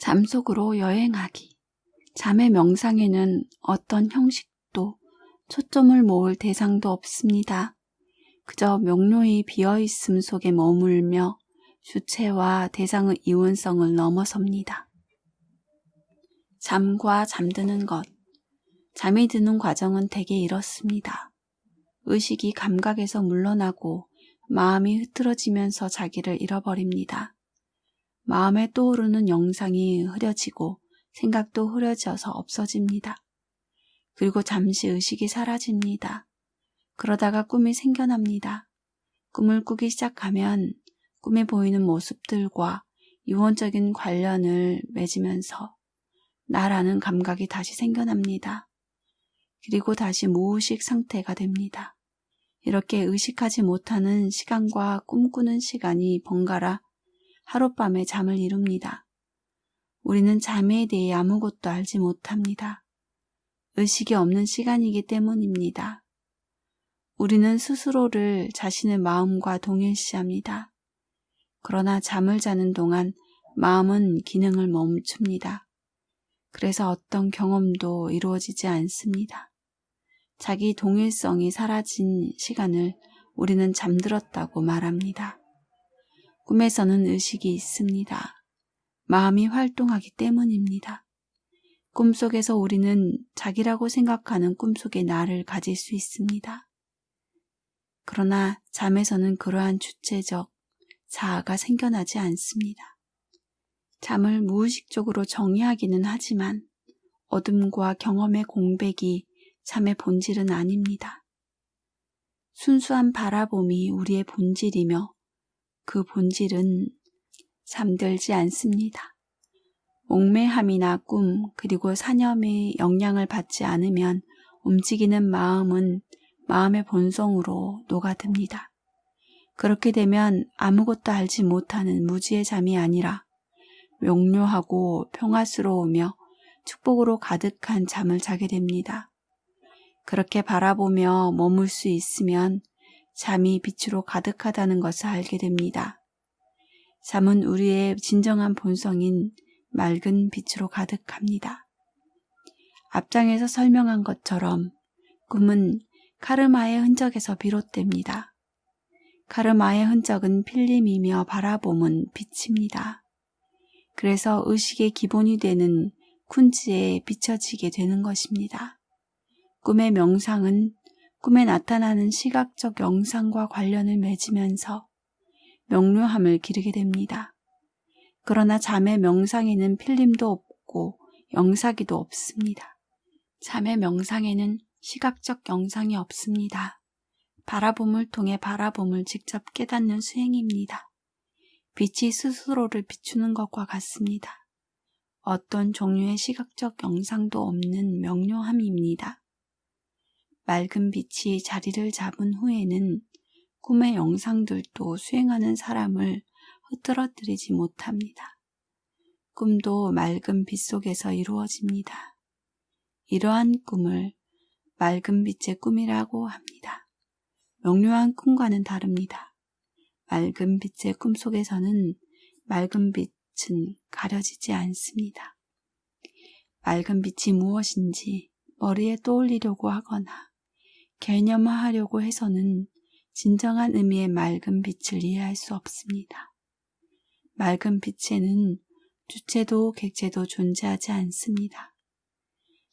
잠 속으로 여행하기. 잠의 명상에는 어떤 형식도 초점을 모을 대상도 없습니다. 그저 명료히 비어있음 속에 머물며 주체와 대상의 이원성을 넘어섭니다. 잠과 잠드는 것. 잠이 드는 과정은 대개 이렇습니다. 의식이 감각에서 물러나고 마음이 흐트러지면서 자기를 잃어버립니다. 마음에 떠오르는 영상이 흐려지고 생각도 흐려져서 없어집니다. 그리고 잠시 의식이 사라집니다. 그러다가 꿈이 생겨납니다. 꿈을 꾸기 시작하면 꿈에 보이는 모습들과 유언적인 관련을 맺으면서 나라는 감각이 다시 생겨납니다. 그리고 다시 무의식 상태가 됩니다. 이렇게 의식하지 못하는 시간과 꿈꾸는 시간이 번갈아 하룻밤에 잠을 이룹니다. 우리는 잠에 대해 아무것도 알지 못합니다. 의식이 없는 시간이기 때문입니다. 우리는 스스로를 자신의 마음과 동일시합니다. 그러나 잠을 자는 동안 마음은 기능을 멈춥니다. 그래서 어떤 경험도 이루어지지 않습니다. 자기 동일성이 사라진 시간을 우리는 잠들었다고 말합니다. 꿈에서는 의식이 있습니다. 마음이 활동하기 때문입니다. 꿈속에서 우리는 자기라고 생각하는 꿈속의 나를 가질 수 있습니다. 그러나 잠에서는 그러한 주체적 자아가 생겨나지 않습니다. 잠을 무의식적으로 정의하기는 하지만 어둠과 경험의 공백이 잠의 본질은 아닙니다. 순수한 바라봄이 우리의 본질이며 그 본질은 잠들지 않습니다. 몽매함이나 꿈 그리고 사념의 영향을 받지 않으면 움직이는 마음은 마음의 본성으로 녹아듭니다. 그렇게 되면 아무것도 알지 못하는 무지의 잠이 아니라 명료하고 평화스러우며 축복으로 가득한 잠을 자게 됩니다. 그렇게 바라보며 머물 수 있으면 잠이 빛으로 가득하다는 것을 알게 됩니다. 잠은 우리의 진정한 본성인 맑은 빛으로 가득합니다. 앞장에서 설명한 것처럼 꿈은 카르마의 흔적에서 비롯됩니다. 카르마의 흔적은 필름이며 바라봄은 빛입니다. 그래서 의식의 기본이 되는 쿤지에 비춰지게 되는 것입니다. 꿈의 명상은 꿈에 나타나는 시각적 영상과 관련을 맺으면서 명료함을 기르게 됩니다. 그러나 잠의 명상에는 필름도 없고 영상기도 없습니다. 잠의 명상에는 시각적 영상이 없습니다. 바라봄을 통해 바라봄을 직접 깨닫는 수행입니다. 빛이 스스로를 비추는 것과 같습니다. 어떤 종류의 시각적 영상도 없는 명료함입니다. 맑은 빛이 자리를 잡은 후에는 꿈의 영상들도 수행하는 사람을 흐트러뜨리지 못합니다. 꿈도 맑은 빛 속에서 이루어집니다. 이러한 꿈을 맑은 빛의 꿈이라고 합니다. 명료한 꿈과는 다릅니다. 맑은 빛의 꿈 속에서는 맑은 빛은 가려지지 않습니다. 맑은 빛이 무엇인지 머리에 떠올리려고 하거나 개념화하려고 해서는 진정한 의미의 맑은 빛을 이해할 수 없습니다. 맑은 빛에는 주체도 객체도 존재하지 않습니다.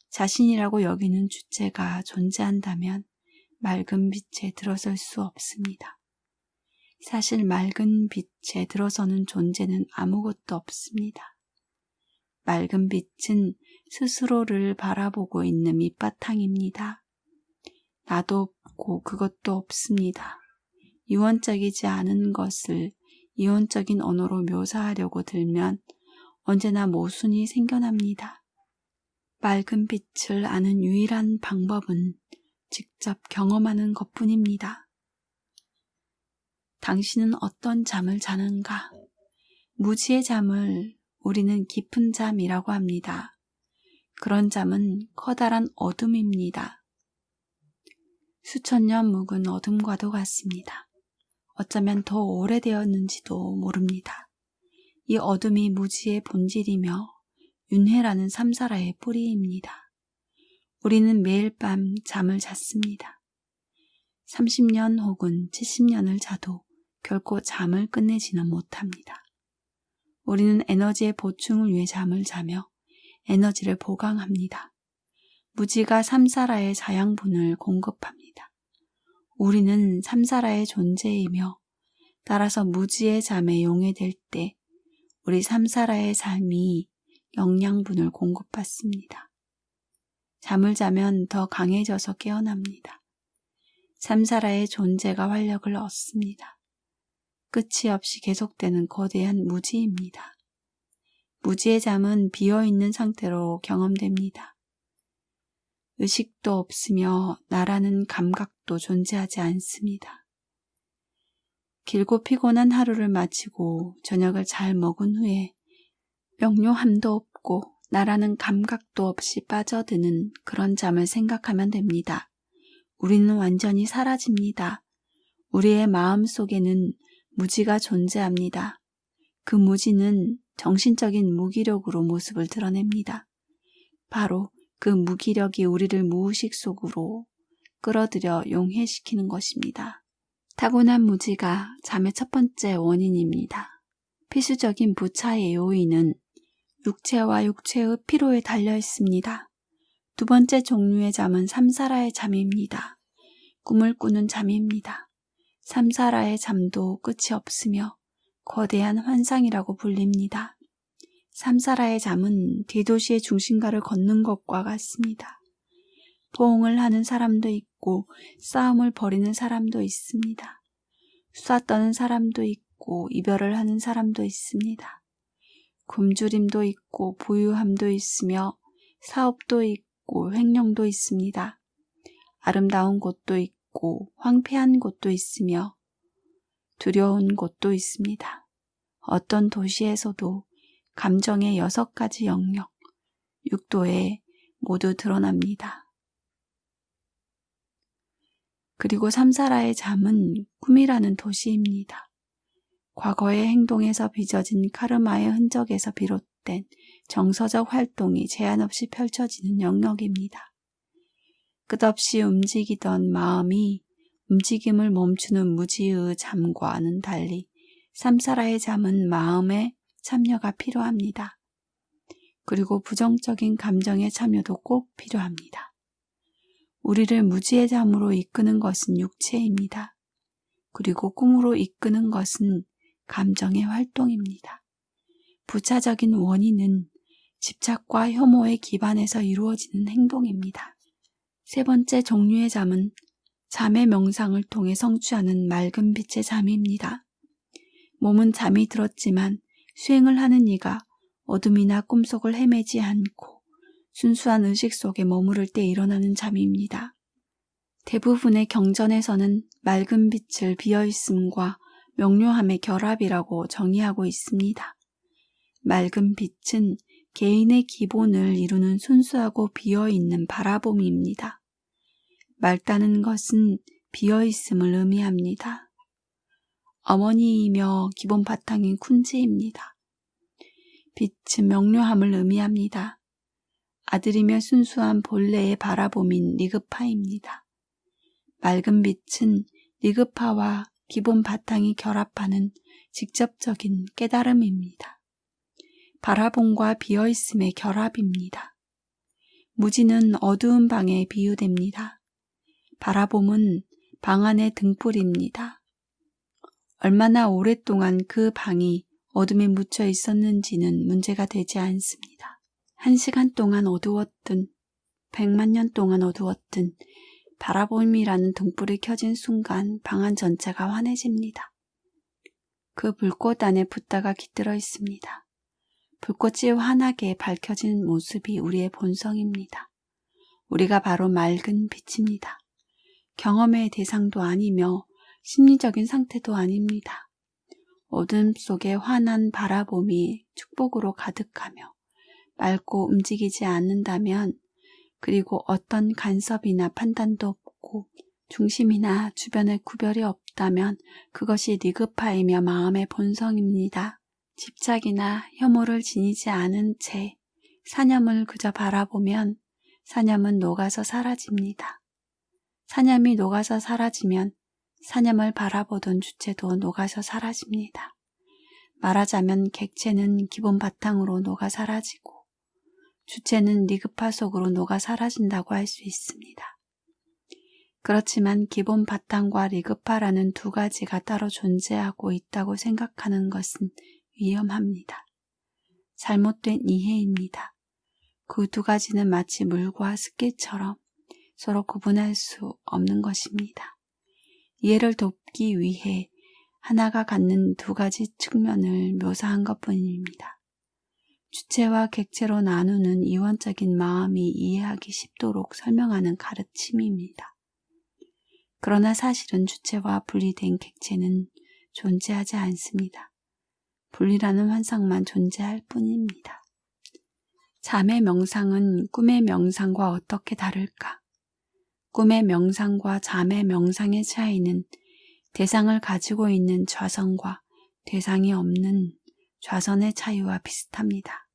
자신이라고 여기는 주체가 존재한다면 맑은 빛에 들어설 수 없습니다. 사실 맑은 빛에 들어서는 존재는 아무것도 없습니다. 맑은 빛은 스스로를 바라보고 있는 밑바탕입니다. 나도 없고 그것도 없습니다. 이원적이지 않은 것을 이원적인 언어로 묘사하려고 들면 언제나 모순이 생겨납니다. 맑은 빛을 아는 유일한 방법은 직접 경험하는 것뿐입니다. 당신은 어떤 잠을 자는가? 무지의 잠을 우리는 깊은 잠이라고 합니다. 그런 잠은 커다란 어둠입니다. 수천 년 묵은 어둠과도 같습니다. 어쩌면 더 오래되었는지도 모릅니다. 이 어둠이 무지의 본질이며 윤회라는 삼사라의 뿌리입니다. 우리는 매일 밤 잠을 잤습니다. 30년 혹은 70년을 자도 결코 잠을 끝내지는 못합니다. 우리는 에너지의 보충을 위해 잠을 자며 에너지를 보강합니다. 무지가 삼사라의 자양분을 공급합니다. 우리는 삼사라의 존재이며 따라서 무지의 잠에 용해될 때 우리 삼사라의 삶이 영양분을 공급받습니다. 잠을 자면 더 강해져서 깨어납니다. 삼사라의 존재가 활력을 얻습니다. 끝이 없이 계속되는 거대한 무지입니다. 무지의 잠은 비어있는 상태로 경험됩니다. 의식도 없으며 나라는 감각도 존재하지 않습니다. 길고 피곤한 하루를 마치고 저녁을 잘 먹은 후에 명료함도 없고 나라는 감각도 없이 빠져드는 그런 잠을 생각하면 됩니다. 우리는 완전히 사라집니다. 우리의 마음 속에는 무지가 존재합니다. 그 무지는 정신적인 무기력으로 모습을 드러냅니다. 바로 그 무기력이 우리를 무의식 속으로 끌어들여 용해시키는 것입니다. 타고난 무지가 잠의 첫 번째 원인입니다. 필수적인 부차의 요인은 육체와 육체의 피로에 달려 있습니다. 두 번째 종류의 잠은 삼사라의 잠입니다. 꿈을 꾸는 잠입니다. 삼사라의 잠도 끝이 없으며 거대한 환상이라고 불립니다. 삼사라의 잠은 대도시의 중심가를 걷는 것과 같습니다. 포옹을 하는 사람도 있고 싸움을 벌이는 사람도 있습니다. 수다 떠는 사람도 있고 이별을 하는 사람도 있습니다. 굶주림도 있고 부유함도 있으며 사업도 있고 횡령도 있습니다. 아름다운 곳도 있고 황폐한 곳도 있으며 두려운 곳도 있습니다. 어떤 도시에서도 감정의 6가지 영역, 6도에 모두 드러납니다. 그리고 삼사라의 잠은 꿈이라는 도시입니다. 과거의 행동에서 빚어진 카르마의 흔적에서 비롯된 정서적 활동이 제한 없이 펼쳐지는 영역입니다. 끝없이 움직이던 마음이 움직임을 멈추는 무지의 잠과는 달리 삼사라의 잠은 마음의 참여가 필요합니다. 그리고 부정적인 감정의 참여도 꼭 필요합니다. 우리를 무지의 잠으로 이끄는 것은 육체입니다. 그리고 꿈으로 이끄는 것은 감정의 활동입니다. 부차적인 원인은 집착과 혐오에 기반해서 이루어지는 행동입니다. 세 번째 종류의 잠은 잠의 명상을 통해 성취하는 맑은 빛의 잠입니다. 몸은 잠이 들었지만 수행을 하는 이가 어둠이나 꿈속을 헤매지 않고 순수한 의식 속에 머무를 때 일어나는 잠입니다. 대부분의 경전에서는 맑은 빛을 비어있음과 명료함의 결합이라고 정의하고 있습니다. 맑은 빛은 개인의 기본을 이루는 순수하고 비어있는 바라봄입니다. 맑다는 것은 비어있음을 의미합니다. 어머니이며 기본 바탕인 쿤지입니다. 빛은 명료함을 의미합니다. 아들이며 순수한 본래의 바라봄인 리그파입니다. 맑은 빛은 리그파와 기본 바탕이 결합하는 직접적인 깨달음입니다. 바라봄과 비어있음의 결합입니다. 무지는 어두운 방에 비유됩니다. 바라봄은 방 안의 등불입니다. 얼마나 오랫동안 그 방이 어둠에 묻혀 있었는지는 문제가 되지 않습니다. 1시간 동안 어두웠든 100만 년 동안 어두웠든 바라봄이라는 등불이 켜진 순간 방 안 전체가 환해집니다. 그 불꽃 안에 붓다가 깃들어 있습니다. 불꽃이 환하게 밝혀진 모습이 우리의 본성입니다. 우리가 바로 맑은 빛입니다. 경험의 대상도 아니며 심리적인 상태도 아닙니다. 어둠 속에 환한 바라봄이 축복으로 가득하며 맑고 움직이지 않는다면, 그리고 어떤 간섭이나 판단도 없고 중심이나 주변의 구별이 없다면 그것이 리그파이며 마음의 본성입니다. 집착이나 혐오를 지니지 않은 채 사념을 그저 바라보면 사념은 녹아서 사라집니다. 사념이 녹아서 사라지면 사념을 바라보던 주체도 녹아서 사라집니다. 말하자면 객체는 기본 바탕으로 녹아 사라지고 주체는 니급화 속으로 녹아 사라진다고 할 수 있습니다. 그렇지만 기본 바탕과 리급화라는 두 가지가 따로 존재하고 있다고 생각하는 것은 위험합니다. 잘못된 이해입니다. 그 두 가지는 마치 물과 습기처럼 서로 구분할 수 없는 것입니다. 이해를 돕기 위해 하나가 갖는 두 가지 측면을 묘사한 것뿐입니다. 주체와 객체로 나누는 이원적인 마음이 이해하기 쉽도록 설명하는 가르침입니다. 그러나 사실은 주체와 분리된 객체는 존재하지 않습니다. 분리라는 환상만 존재할 뿐입니다. 잠의 명상은 꿈의 명상과 어떻게 다를까? 꿈의 명상과 잠의 명상의 차이는 대상을 가지고 있는 좌선과 대상이 없는 좌선의 차이와 비슷합니다.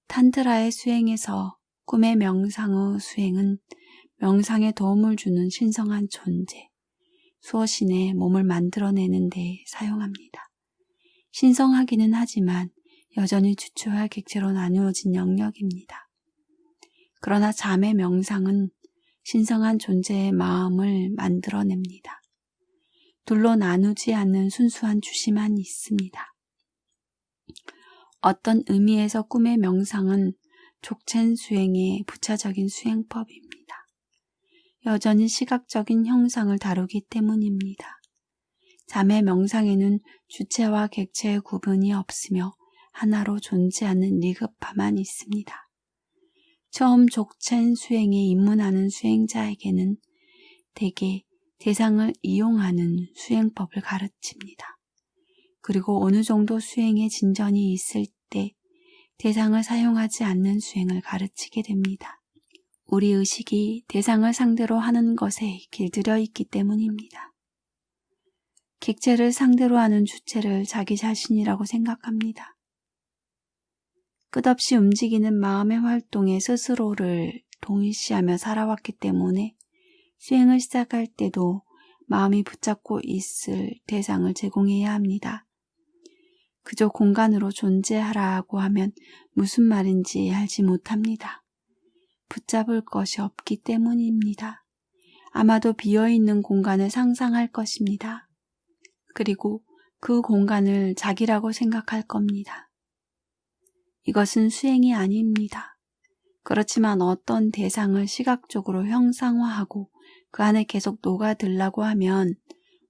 탄트라의 수행에서 꿈의 명상의 수행은 명상에 도움을 주는 신성한 존재, 수호신의 몸을 만들어내는 데 사용합니다. 신성하기는 하지만 여전히 주체와 객체로 나누어진 영역입니다. 그러나 잠의 명상은 신성한 존재의 마음을 만들어냅니다. 둘로 나누지 않는 순수한 주시만 있습니다. 어떤 의미에서 꿈의 명상은 족첸 수행의 부차적인 수행법입니다. 여전히 시각적인 형상을 다루기 때문입니다. 잠의 명상에는 주체와 객체의 구분이 없으며 하나로 존재하는 리급화만 있습니다. 처음 족첸 수행에 입문하는 수행자에게는 대개 대상을 이용하는 수행법을 가르칩니다. 그리고 어느 정도 수행에 진전이 있을 때 대상을 사용하지 않는 수행을 가르치게 됩니다. 우리 의식이 대상을 상대로 하는 것에 길들여 있기 때문입니다. 객체를 상대로 하는 주체를 자기 자신이라고 생각합니다. 끝없이 움직이는 마음의 활동에 스스로를 동일시하며 살아왔기 때문에 수행을 시작할 때도 마음이 붙잡고 있을 대상을 제공해야 합니다. 그저 공간으로 존재하라고 하면 무슨 말인지 알지 못합니다. 붙잡을 것이 없기 때문입니다. 아마도 비어있는 공간을 상상할 것입니다. 그리고 그 공간을 자기라고 생각할 겁니다. 이것은 수행이 아닙니다. 그렇지만 어떤 대상을 시각적으로 형상화하고 그 안에 계속 녹아들라고 하면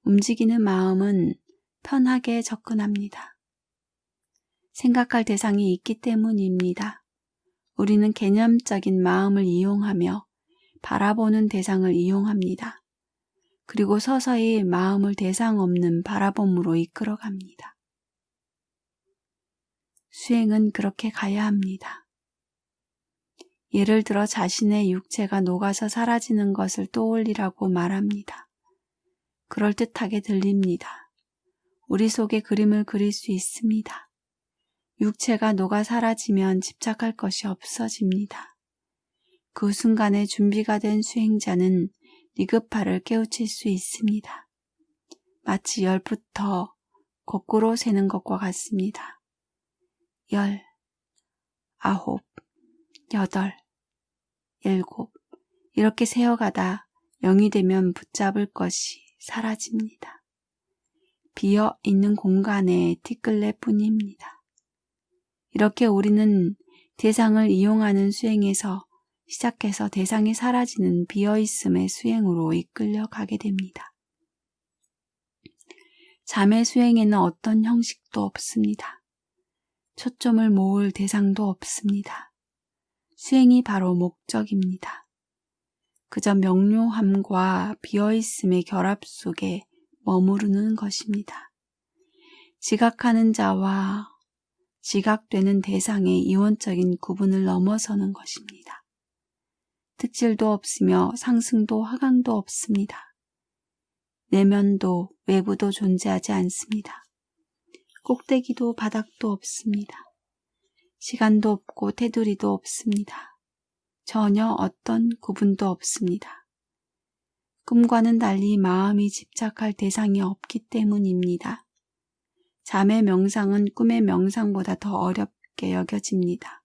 움직이는 마음은 편하게 접근합니다. 생각할 대상이 있기 때문입니다. 우리는 개념적인 마음을 이용하며 바라보는 대상을 이용합니다. 그리고 서서히 마음을 대상 없는 바라봄으로 이끌어갑니다. 수행은 그렇게 가야 합니다. 예를 들어 자신의 육체가 녹아서 사라지는 것을 떠올리라고 말합니다. 그럴듯하게 들립니다. 우리 속에 그림을 그릴 수 있습니다. 육체가 녹아 사라지면 집착할 것이 없어집니다. 그 순간에 준비가 된 수행자는 니급화를 깨우칠 수 있습니다. 마치 10부터 거꾸로 세는 것과 같습니다. 10, 9, 8, 7 이렇게 세어가다 0이 되면 붙잡을 것이 사라집니다. 비어있는 공간의 티끌레뿐입니다. 이렇게 우리는 대상을 이용하는 수행에서 시작해서 대상이 사라지는 비어있음의 수행으로 이끌려 가게 됩니다. 잠의 수행에는 어떤 형식도 없습니다. 초점을 모을 대상도 없습니다. 수행이 바로 목적입니다. 그저 명료함과 비어있음의 결합 속에 머무르는 것입니다. 지각하는 자와 지각되는 대상의 이원적인 구분을 넘어서는 것입니다. 특질도 없으며 상승도 하강도 없습니다. 내면도 외부도 존재하지 않습니다. 꼭대기도 바닥도 없습니다. 시간도 없고 테두리도 없습니다. 전혀 어떤 구분도 없습니다. 꿈과는 달리 마음이 집착할 대상이 없기 때문입니다. 잠의 명상은 꿈의 명상보다 더 어렵게 여겨집니다.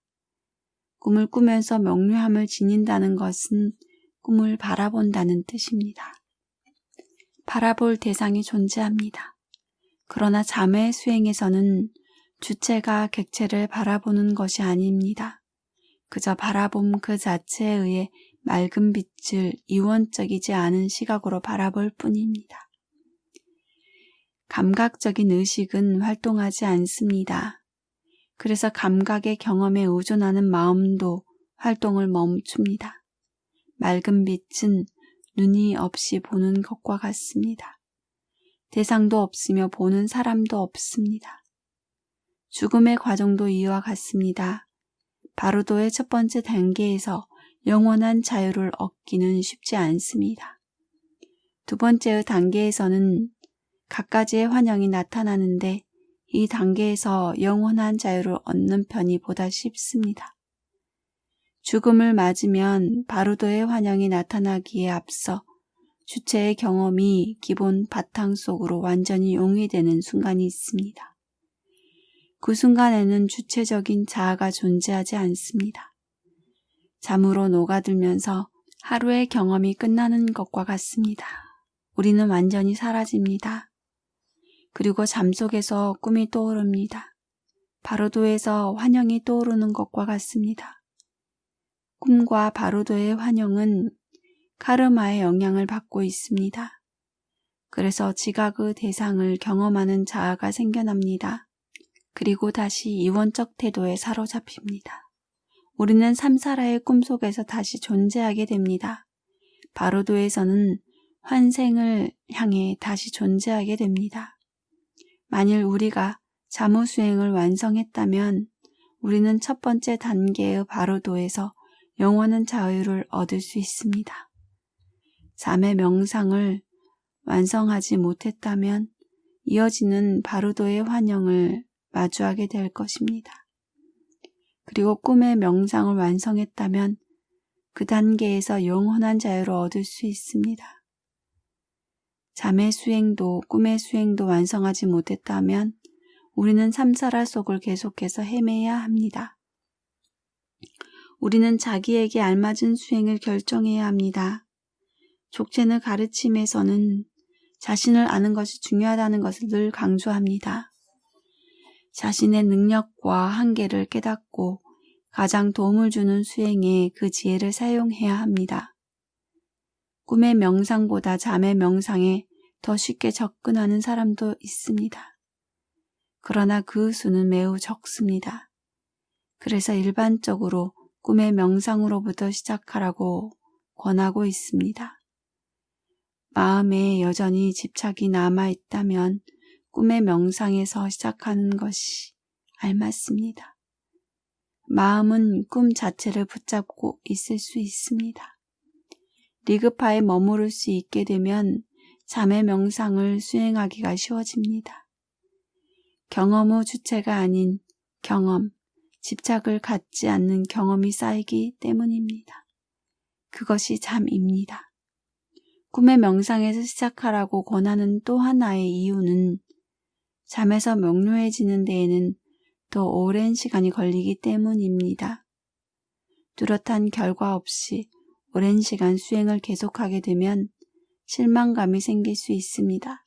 꿈을 꾸면서 명료함을 지닌다는 것은 꿈을 바라본다는 뜻입니다. 바라볼 대상이 존재합니다. 그러나 잠의 수행에서는 주체가 객체를 바라보는 것이 아닙니다. 그저 바라봄 그 자체에 의해 맑은 빛을 이원적이지 않은 시각으로 바라볼 뿐입니다. 감각적인 의식은 활동하지 않습니다. 그래서 감각의 경험에 의존하는 마음도 활동을 멈춥니다. 맑은 빛은 눈이 없이 보는 것과 같습니다. 대상도 없으며 보는 사람도 없습니다. 죽음의 과정도 이와 같습니다. 바로도의 첫 번째 단계에서 영원한 자유를 얻기는 쉽지 않습니다. 두 번째의 단계에서는 갖가지의 환영이 나타나는데 이 단계에서 영원한 자유를 얻는 편이 보다 쉽습니다. 죽음을 맞으면 바로도의 환영이 나타나기에 앞서 주체의 경험이 기본 바탕 속으로 완전히 용이되는 순간이 있습니다. 그 순간에는 주체적인 자아가 존재하지 않습니다. 잠으로 녹아들면서 하루의 경험이 끝나는 것과 같습니다. 우리는 완전히 사라집니다. 그리고 잠 속에서 꿈이 떠오릅니다. 바로도에서 환영이 떠오르는 것과 같습니다. 꿈과 바로도의 환영은 카르마의 영향을 받고 있습니다. 그래서 지각의 대상을 경험하는 자아가 생겨납니다. 그리고 다시 이원적 태도에 사로잡힙니다. 우리는 삼사라의 꿈속에서 다시 존재하게 됩니다. 바로도에서는 환생을 향해 다시 존재하게 됩니다. 만일 우리가 자무수행을 완성했다면 우리는 첫 번째 단계의 바로도에서 영원한 자유를 얻을 수 있습니다. 잠의 명상을 완성하지 못했다면 이어지는 바로도의 환영을 마주하게 될 것입니다. 그리고 꿈의 명상을 완성했다면 그 단계에서 영원한 자유를 얻을 수 있습니다. 잠의 수행도 꿈의 수행도 완성하지 못했다면 우리는 삼사라 속을 계속해서 헤매야 합니다. 우리는 자기에게 알맞은 수행을 결정해야 합니다. 족체의 가르침에서는 자신을 아는 것이 중요하다는 것을 늘 강조합니다. 자신의 능력과 한계를 깨닫고 가장 도움을 주는 수행에 그 지혜를 사용해야 합니다. 꿈의 명상보다 잠의 명상에 더 쉽게 접근하는 사람도 있습니다. 그러나 그 수는 매우 적습니다. 그래서 일반적으로 꿈의 명상으로부터 시작하라고 권하고 있습니다. 마음에 여전히 집착이 남아있다면 꿈의 명상에서 시작하는 것이 알맞습니다. 마음은 꿈 자체를 붙잡고 있을 수 있습니다. 리그파에 머무를 수 있게 되면 잠의 명상을 수행하기가 쉬워집니다. 경험 후 주체가 아닌 경험, 집착을 갖지 않는 경험이 쌓이기 때문입니다. 그것이 잠입니다. 꿈의 명상에서 시작하라고 권하는 또 하나의 이유는 잠에서 명료해지는 데에는 더 오랜 시간이 걸리기 때문입니다. 뚜렷한 결과 없이 오랜 시간 수행을 계속하게 되면 실망감이 생길 수 있습니다.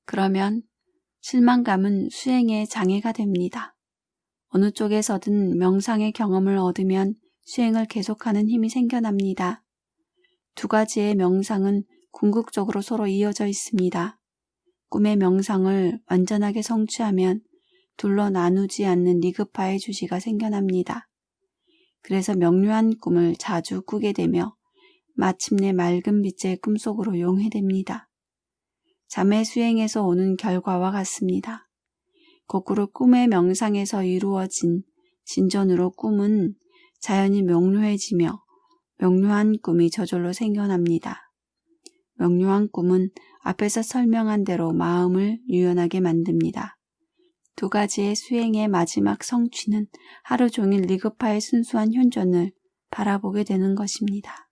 그러면 실망감은 수행에 장애가 됩니다. 어느 쪽에서든 명상의 경험을 얻으면 수행을 계속하는 힘이 생겨납니다. 두 가지의 명상은 궁극적으로 서로 이어져 있습니다. 꿈의 명상을 완전하게 성취하면 둘로 나누지 않는 리그파의 주시가 생겨납니다. 그래서 명료한 꿈을 자주 꾸게 되며 마침내 맑은 빛의 꿈속으로 용해됩니다. 잠의 수행에서 오는 결과와 같습니다. 거꾸로 꿈의 명상에서 이루어진 진전으로 꿈은 자연히 명료해지며 명료한 꿈이 저절로 생겨납니다. 명료한 꿈은 앞에서 설명한 대로 마음을 유연하게 만듭니다. 두 가지의 수행의 마지막 성취는 하루 종일 리그파의 순수한 현존을 바라보게 되는 것입니다.